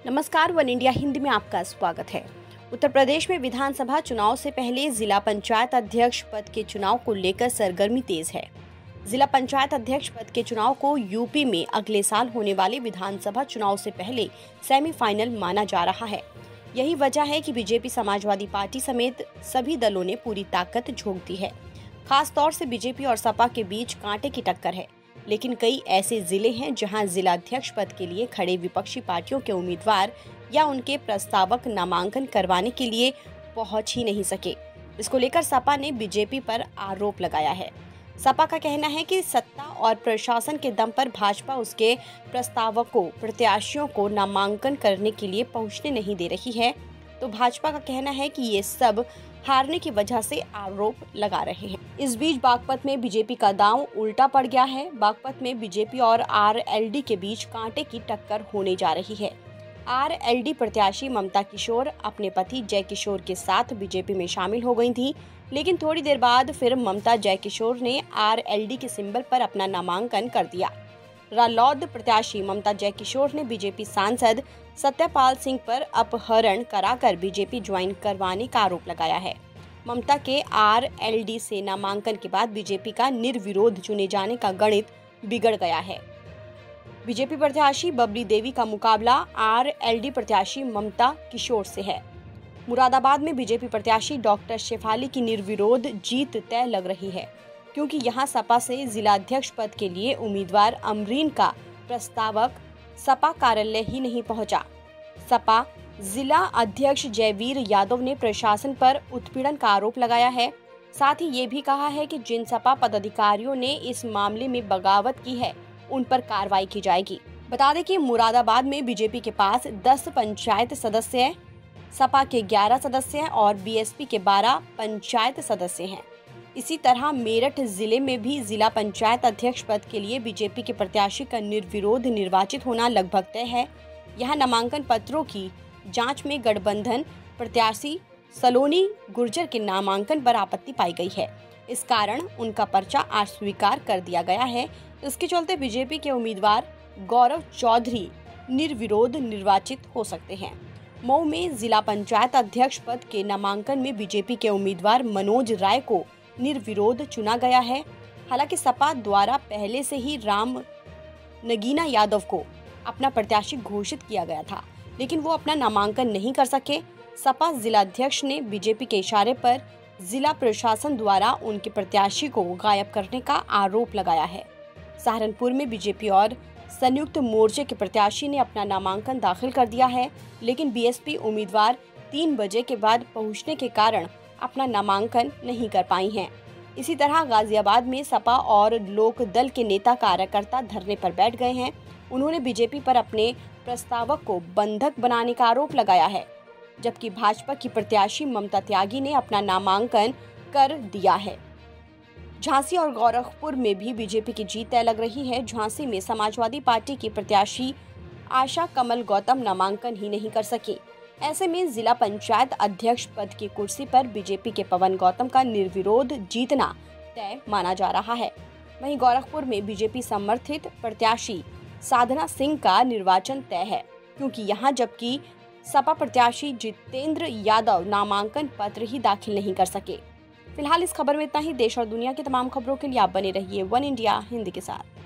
नमस्कार, one India Hindi में आपका स्वागत है। उत्तर प्रदेश में विधानसभा चुनाव से पहले जिला पंचायत अध्यक्ष पद के चुनाव को लेकर सरगर्मी तेज है। जिला पंचायत अध्यक्ष पद के चुनाव को यूपी में अगले साल होने वाले विधानसभा चुनाव से पहले सेमीफाइनल माना जा रहा है। यही वजह है कि बीजेपी, समाजवादी पार्टी समेत सभी दलों ने पूरी ताकत झोंक दी है। खास तौर से बीजेपी और सपा के बीच कांटे की टक्कर है। लेकिन कई ऐसे जिले हैं जहां जिलाध्यक्ष पद के लिए खड़े विपक्षी पार्टियों के उम्मीदवार या उनके प्रस्तावक नामांकन करवाने के लिए पहुंच ही नहीं सके। इसको लेकर सपा ने बीजेपी पर आरोप लगाया है। सपा का कहना है कि सत्ता और प्रशासन के दम पर भाजपा उसके प्रस्तावकों, प्रत्याशियों को नामांकन करने के लिए पहुंचने नहीं दे रही है। तो भाजपा का कहना है कि ये सब हारने की वजह से आरोप लगा रहे हैं। इस बीच बागपत में बीजेपी का दांव उल्टा पड़ गया है। बागपत में बीजेपी और आरएलडी के बीच कांटे की टक्कर होने जा रही है। आरएलडी प्रत्याशी ममता किशोर अपने पति जय किशोर के साथ बीजेपी में शामिल हो गई थी, लेकिन थोड़ी देर बाद फिर ममता जय किशोर ने आरएलडी के सिंबल पर अपना नामांकन कर दिया। रालौद प्रत्याशी ममता जय किशोर ने बीजेपी सांसद सत्यपाल सिंह पर अपहरण कराकर बीजेपी ज्वाइन करवाने का आरोप लगाया है। ममता के आरएलडी से नामांकन के बाद बीजेपी का निर्विरोध चुने जाने का गणित बिगड़ गया है। बीजेपी प्रत्याशी बबली देवी का मुकाबला आरएलडी प्रत्याशी ममता किशोर से है। मुरादाबाद में बीजेपी प्रत्याशी डॉक्टर शेफाली की निर्विरोध जीत तय लग रही है, क्योंकि यहां सपा से जिलाध्यक्ष पद के लिए उम्मीदवार अमरीन का प्रस्तावक सपा कार्यालय ही नहीं पहुंचा। सपा जिला अध्यक्ष जयवीर यादव ने प्रशासन पर उत्पीड़न का आरोप लगाया है। साथ ही ये भी कहा है कि जिन सपा पदाधिकारियों ने इस मामले में बगावत की है, उन पर कार्रवाई की जाएगी। बता दें कि मुरादाबाद में बीजेपी के पास 10 पंचायत सदस्य हैं, सपा के 11 सदस्य हैं और बीएसपी के 12 पंचायत सदस्य हैं। इसी तरह मेरठ जिले में भी जिला पंचायत अध्यक्ष पद के लिए बीजेपी के प्रत्याशी का निर्विरोध निर्वाचित होना लगभग तय है। यहां नामांकन पत्रों की जांच में गठबंधन प्रत्याशी सलोनी गुर्जर के नामांकन पर आपत्ति पाई गई है। इस कारण उनका पर्चा अस्वीकार कर दिया गया है। इसके चलते बीजेपी के उम्मीदवार गौरव चौधरी निर्विरोध निर्वाचित हो सकते हैं। मऊ में जिला पंचायत अध्यक्ष पद के नामांकन में बीजेपी के उम्मीदवार मनोज राय को निर्विरोध चुना गया है। हालांकि सपा द्वारा पहले से ही राम नगीना यादव को अपना प्रत्याशी घोषित किया गया था, लेकिन वो अपना नामांकन नहीं कर सके। सपा जिलाध्यक्ष ने बीजेपी के इशारे पर जिला प्रशासन द्वारा उनके प्रत्याशी को गायब करने का आरोप लगाया है। सहारनपुर में बीजेपी और संयुक्त मोर्चे के प्रत्याशी ने अपना नामांकन दाखिल कर दिया है, लेकिन बीएसपी उम्मीदवार 3 बजे के बाद पहुंचने के कारण अपना नामांकन नहीं कर पाई हैं। इसी तरह गाजियाबाद में सपा और लोक दल के नेता कार्यकर्ता धरने पर बैठ गए हैं। उन्होंने बीजेपी पर अपने प्रस्तावक को बंधक बनाने का आरोप लगाया है, जबकि भाजपा की प्रत्याशी ममता त्यागी ने अपना नामांकन कर दिया है। झांसी और गोरखपुर में भी बीजेपी की जीत तय लग रही है। झांसी में समाजवादी पार्टी की प्रत्याशी आशा कमल गौतम नामांकन ही नहीं कर सकी। ऐसे में जिला पंचायत अध्यक्ष पद की कुर्सी पर बीजेपी के पवन गौतम का निर्विरोध जीतना तय माना जा रहा है। वहीं गोरखपुर में बीजेपी समर्थित प्रत्याशी साधना सिंह का निर्वाचन तय है, क्योंकि यहां जबकि सपा प्रत्याशी जितेंद्र यादव नामांकन पत्र ही दाखिल नहीं कर सके। फिलहाल इस खबर में इतना ही। देश और दुनिया की तमाम खबरों के लिए आप बने रहिए वन इंडिया हिंदी के साथ।